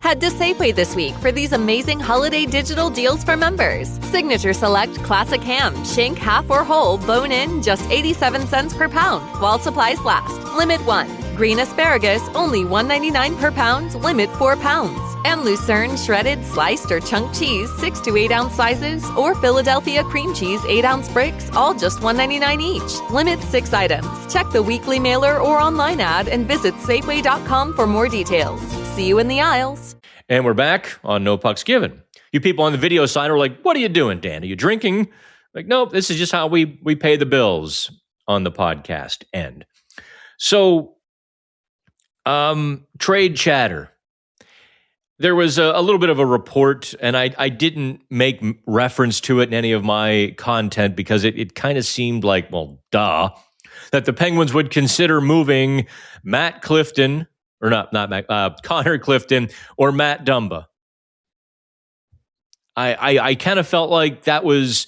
Head to Safeway this week for these amazing holiday digital deals for members. Signature Select Classic Ham, Shank Half or Whole, Bone In, just 87 cents per pound, while supplies last. Limit 1. Green Asparagus, only $1.99 per pound, limit 4 pounds. And Lucerne Shredded, Sliced, or Chunk Cheese, 6 to 8 ounce sizes, or Philadelphia Cream Cheese, 8 ounce bricks, all just $1.99 each. Limit 6 items. Check the weekly mailer or online ad and visit Safeway.com for more details. See you in the aisles. And we're back on No Pucks Given. You people on the video side are like, what are you doing, Dan? Are you drinking? Like, nope, this is just how we pay the bills on the podcast end. So, trade chatter. There was a little bit of a report, and I didn't make reference to it in any of my content because it kind of seemed like, well, duh, that the Penguins would consider moving Matt Clifton, or not Matt, Connor Clifton, or Matt Dumba. I kind of felt like that was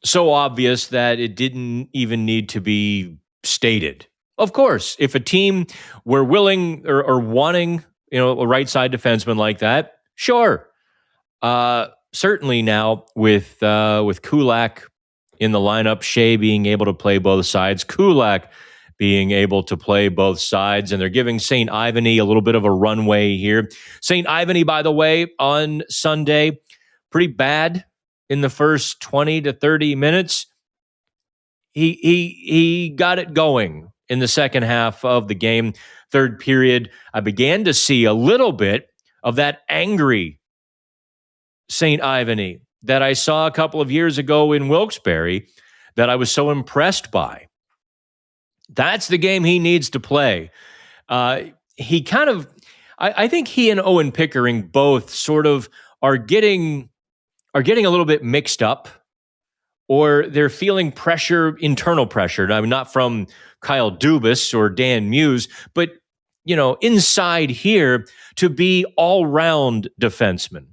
so obvious that it didn't even need to be stated. Of course, if a team were willing or wanting, a right side defenseman like that, sure. Certainly now with Kulak in the lineup, Shea being able to play both sides, Kulak being able to play both sides, and they're giving St. Ivany a little bit of a runway here. St. Ivany, by the way, on Sunday, pretty bad in the first 20 to 30 minutes. He got it going in the second half of the game. Third period, I began to see a little bit of that angry St. Ivany that I saw a couple of years ago in Wilkes-Barre that I was so impressed by. That's the game he needs to play. I think he and Owen Pickering both sort of are getting a little bit mixed up, or they're feeling pressure, internal pressure. I mean, not from Kyle Dubas or Dan Muse, but, inside here to be all-round defensemen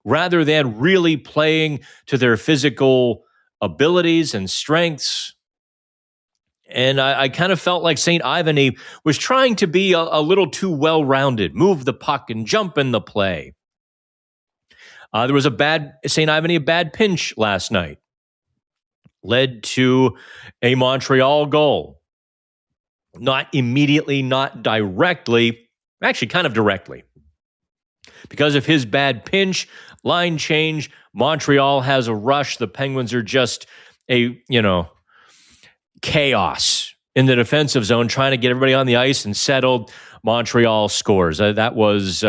rather than really playing to their physical abilities and strengths. And I kind of felt like St. Ivany was trying to be a little too well-rounded, move the puck and jump in the play. There was a bad pinch last night. Led to a Montreal goal. Not immediately, not directly, actually kind of directly. Because of his bad pinch, line change, Montreal has a rush. The Penguins are just chaos in the defensive zone, trying to get everybody on the ice and settled. Montreal scores. That was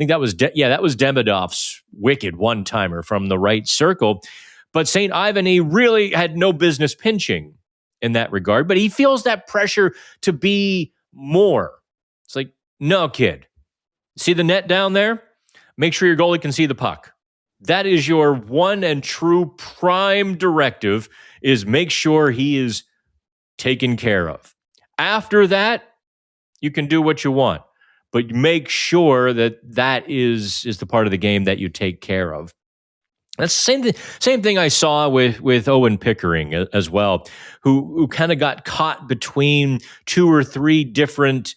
Demidov's wicked one-timer from the right circle. But St. Ivany really had no business pinching in that regard, but he feels that pressure to be more. It's like, no, kid. See the net down there? Make sure your goalie can see the puck. That is your one and true prime directive, is make sure he is taken care of. After that, you can do what you want, but make sure that is the part of the game that you take care of. That's the same thing I saw with Owen Pickering as well, who kind of got caught between two or three different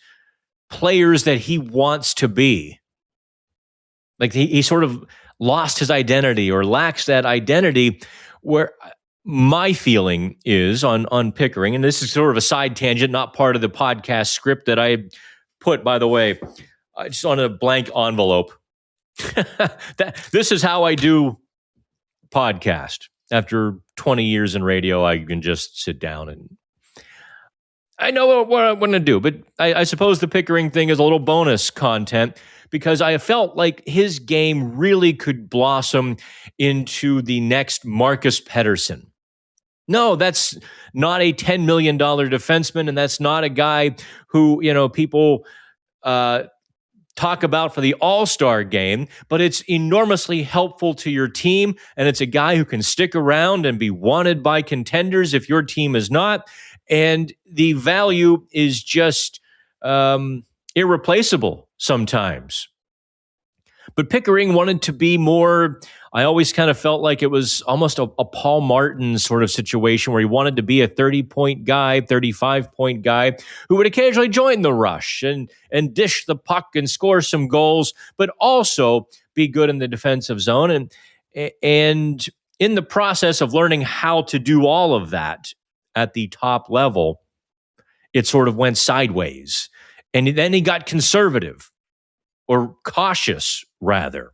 players that he wants to be. Like he sort of lost his identity or lacks that identity, where my feeling is on Pickering, and this is sort of a side tangent, not part of the podcast script that I put, by the way, just on a blank envelope. This is how I do podcast. After 20 years in radio, I can just sit down and I know what I'm going to do. But I suppose the Pickering thing is a little bonus content, because I felt like his game really could blossom into the next Marcus Pettersson. No, that's not a $10 million defenseman, and that's not a guy who, people talk about for the All-Star game, but it's enormously helpful to your team, and it's a guy who can stick around and be wanted by contenders if your team is not, and the value is just irreplaceable sometimes. But Pickering wanted to be more, I always kind of felt like it was almost a Paul Martin sort of situation where he wanted to be a 30-point guy, 35-point guy who would occasionally join the rush and dish the puck and score some goals, but also be good in the defensive zone. And in the process of learning how to do all of that at the top level, it sort of went sideways. And then he got conservative, or cautious, rather.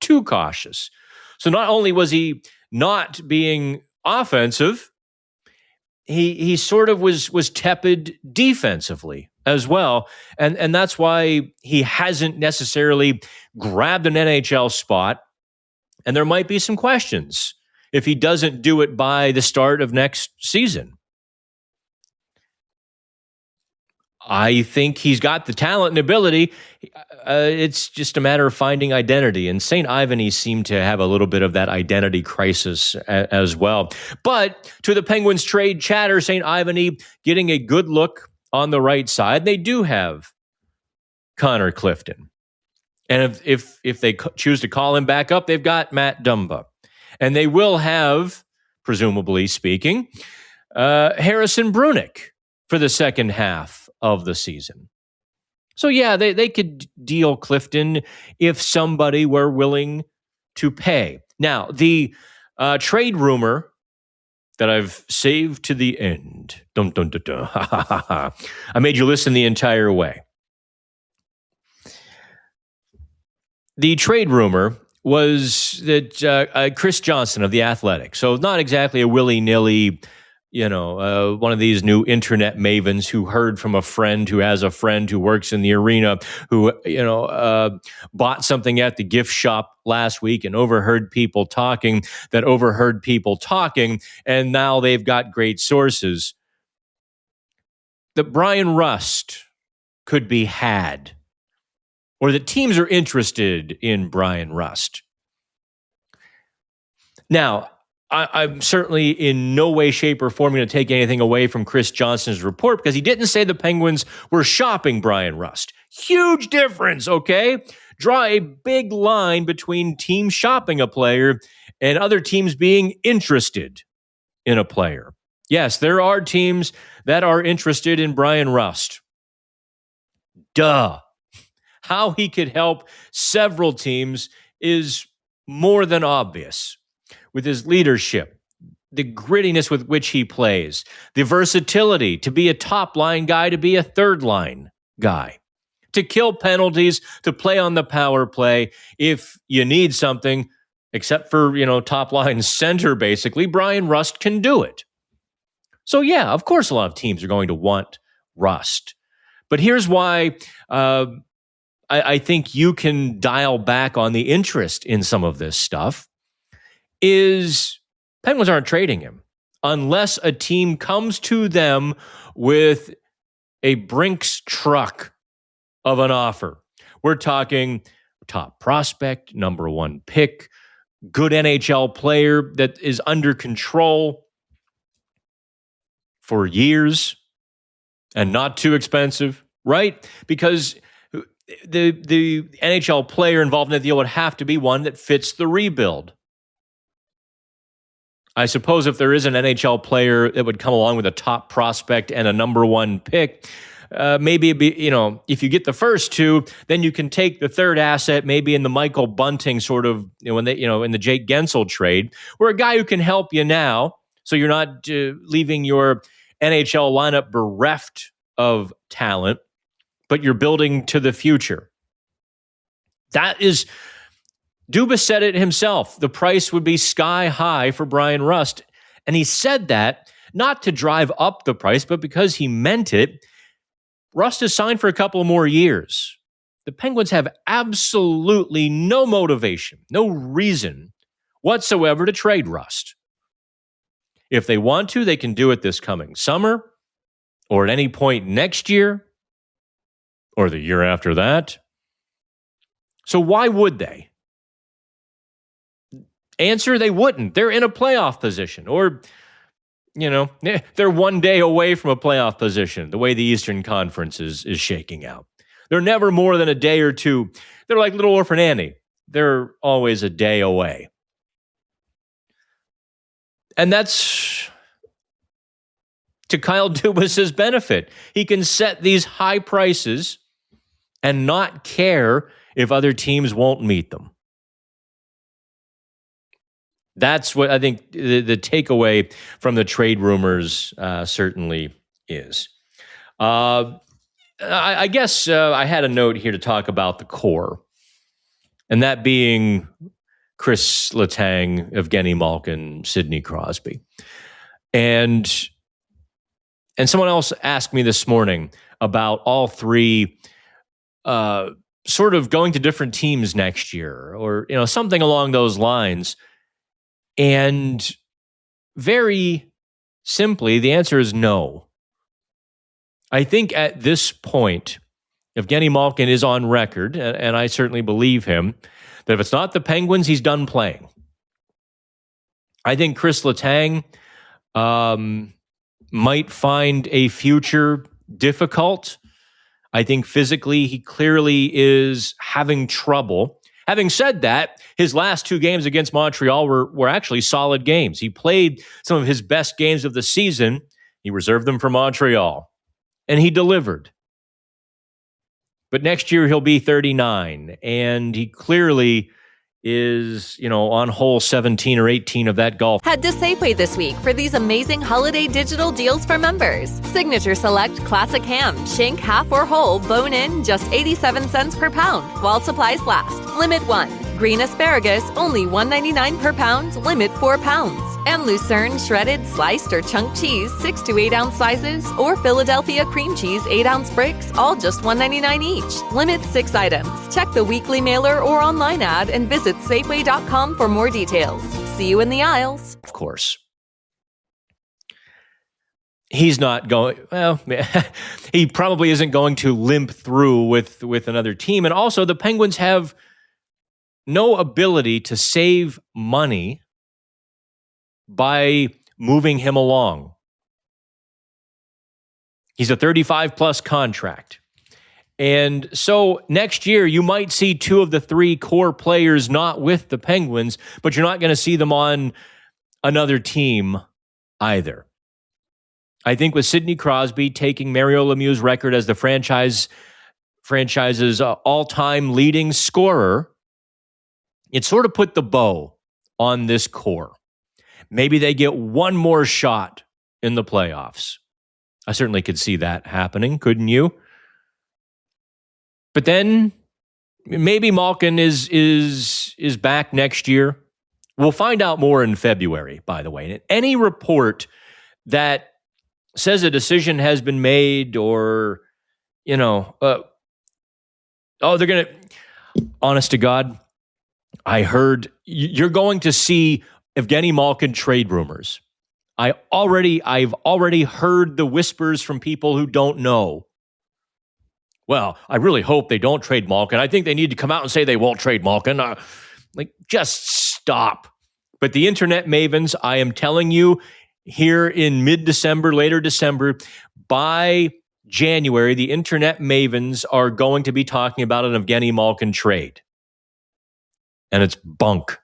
Too cautious. So not only was he not being offensive, he sort of was tepid defensively as well. And that's why he hasn't necessarily grabbed an NHL spot. And there might be some questions if he doesn't do it by the start of next season. I think he's got the talent and ability. It's just a matter of finding identity. And St. Ivany seemed to have a little bit of that identity crisis as well. But to the Penguins trade chatter, St. Ivany getting a good look on the right side. They do have Connor Clifton. And if they choose to call him back up, they've got Matt Dumba. And they will have, presumably speaking, Harrison Brunick for the second half of the season. So yeah, they could deal Clifton if somebody were willing to pay. Now, the trade rumor that I've saved to the end. Dun, dun, dun, dun. I made you listen the entire way. The trade rumor was that Chris Johnson of The Athletic, so not exactly a willy-nilly, one of these new internet mavens who heard from a friend who has a friend who works in the arena who, bought something at the gift shop last week and overheard people talking, and now they've got great sources. That Brian Rust could be had, or that teams are interested in Brian Rust. Now, I'm certainly in no way, shape, or form going to take anything away from Chris Johnson's report because he didn't say the Penguins were shopping Brian Rust. Huge difference, okay? Draw a big line between teams shopping a player and other teams being interested in a player. Yes, there are teams that are interested in Brian Rust. Duh. How he could help several teams is more than obvious. With his leadership, the grittiness with which he plays, the versatility to be a top-line guy, to be a third-line guy, to kill penalties, to play on the power play. If you need something, except for, top-line center, basically, Brian Rust can do it. So, yeah, of course a lot of teams are going to want Rust. But here's why I think you can dial back on the interest in some of this stuff. Is Penguins aren't trading him unless a team comes to them with a Brinks truck of an offer. We're talking top prospect, number one pick, good NHL player that is under control for years and not too expensive, right? Because the NHL player involved in the deal would have to be one that fits the rebuild. I suppose if there is an NHL player that would come along with a top prospect and a number one pick, maybe it'd be, if you get the first two, then you can take the third asset, maybe in the Michael Bunting sort of, in the Jake Gensel trade, where a guy who can help you now, so you're not leaving your NHL lineup bereft of talent, but you're building to the future. That is. Dubas said it himself. The price would be sky high for Brian Rust. And he said that not to drive up the price, but because he meant it. Rust is signed for a couple more years. The Penguins have absolutely no motivation, no reason whatsoever to trade Rust. If they want to, they can do it this coming summer or at any point next year or the year after that. So why would they? Answer, they wouldn't. They're in a playoff position, or, they're one day away from a playoff position, the way the Eastern Conference is shaking out. They're never more than a day or two. They're like little orphan Annie. They're always a day away. And that's to Kyle Dubas's benefit. He can set these high prices and not care if other teams won't meet them. That's what I think the takeaway from the trade rumors certainly is. I guess I had a note here to talk about the core, and that being Chris Letang, Evgeny Malkin, Sidney Crosby. And someone else asked me this morning about all three sort of going to different teams next year, or something along those lines. And very simply, the answer is no. I think at this point, Evgeny Malkin is on record, and I certainly believe him, that if it's not the Penguins, he's done playing. I think Chris Letang might find a future difficult. I think physically he clearly is having trouble. Having said that, his last two games against Montreal were actually solid games. He played some of his best games of the season. He reserved them for Montreal, and he delivered. But next year he'll be 39, and he clearly is, on hole 17 or 18 of that golf. Head to Safeway this week for these amazing holiday digital deals for members. Signature Select Classic Ham, Shank half or whole, bone-in, just 87 cents per pound, while supplies last. Limit 1. Green asparagus, only $1.99 per pound, limit 4 pounds. And Lucerne shredded, sliced, or chunk cheese, 6 to 8 ounce sizes, or Philadelphia cream cheese, 8 ounce bricks, all just $1.99 each. Limit 6 items. Check the weekly mailer or online ad and visit Safeway.com for more details. See you in the aisles. Of course. He's not going, he probably isn't going to limp through with another team. And also, the Penguins have no ability to save money by moving him along. He's a 35-plus contract. And so next year, you might see 2 of the 3 core players not with the Penguins, but you're not going to see them on another team either. I think with Sidney Crosby taking Mario Lemieux's record as the franchise's all-time leading scorer, it sort of put the bow on this core. Maybe they get one more shot in the playoffs. I certainly could see that happening, couldn't you? But then maybe Malkin is back next year. We'll find out more in February, by the way. And any report that says a decision has been made, or they're going to, honest to God, I heard you're going to see Evgeny Malkin trade rumors. I've already heard the whispers from people who don't know. Well, I really hope they don't trade Malkin. I think they need to come out and say they won't trade Malkin. Just stop. But the internet mavens, I am telling you, here in mid-December, later December, by January, the internet mavens are going to be talking about an Evgeny Malkin trade. And it's bunk.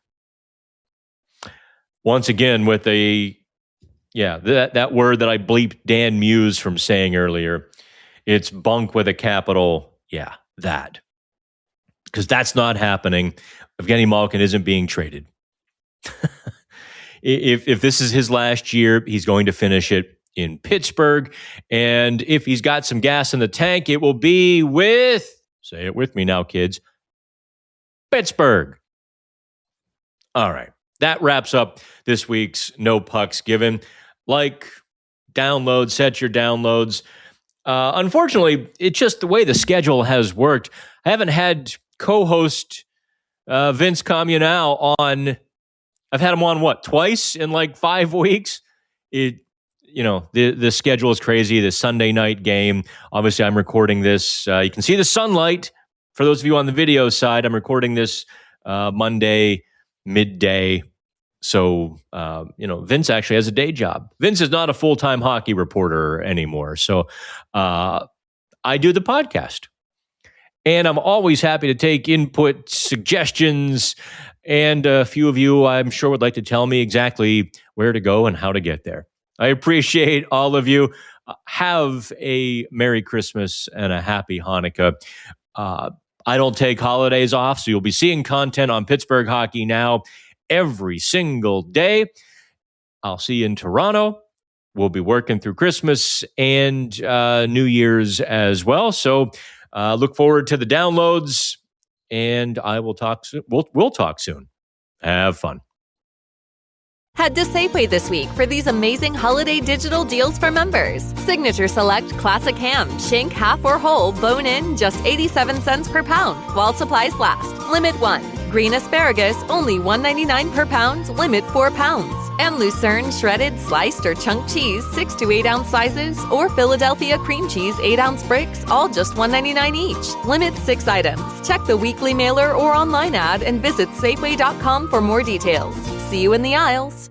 Once again, with that word that I bleeped Dan Muse from saying earlier, it's bunk with a capital, that. Because that's not happening. Evgeny Malkin isn't being traded. If this is his last year, he's going to finish it in Pittsburgh. And if he's got some gas in the tank, it will be with, say it with me now, kids, Pittsburgh. All right. That wraps up this week's No Pucks Given. Download, set your downloads. Unfortunately, it's just the way the schedule has worked. I haven't had co-host Vince Comunale on. I've had him on, twice in 5 weeks? The schedule is crazy. The Sunday night game. Obviously, I'm recording this. You can see the sunlight. For those of you on the video side, I'm recording this Monday midday. So, Vince actually has a day job. Vince is not a full-time hockey reporter anymore. So I do the podcast. And I'm always happy to take input, suggestions, and a few of you, I'm sure, would like to tell me exactly where to go and how to get there. I appreciate all of you. Have a Merry Christmas and a Happy Hanukkah. I don't take holidays off, so you'll be seeing content on Pittsburgh Hockey Now every single day. I'll see you in Toronto. We'll be working through Christmas and New Year's as well. So look forward to the downloads, and I will talk soon. We'll talk soon. Have fun. Head to Safeway this week for these amazing holiday digital deals for members. Signature Select Classic Ham, Shank half or whole, bone-in, just 87 cents per pound, while supplies last. Limit 1. Green asparagus, only $1.99 per pound, limit 4 pounds. And Lucerne shredded, sliced, or chunked cheese, 6 to 8 ounce sizes, or Philadelphia cream cheese, 8 ounce bricks, all just $1.99 each. Limit 6 items. Check the weekly mailer or online ad and visit Safeway.com for more details. See you in the aisles.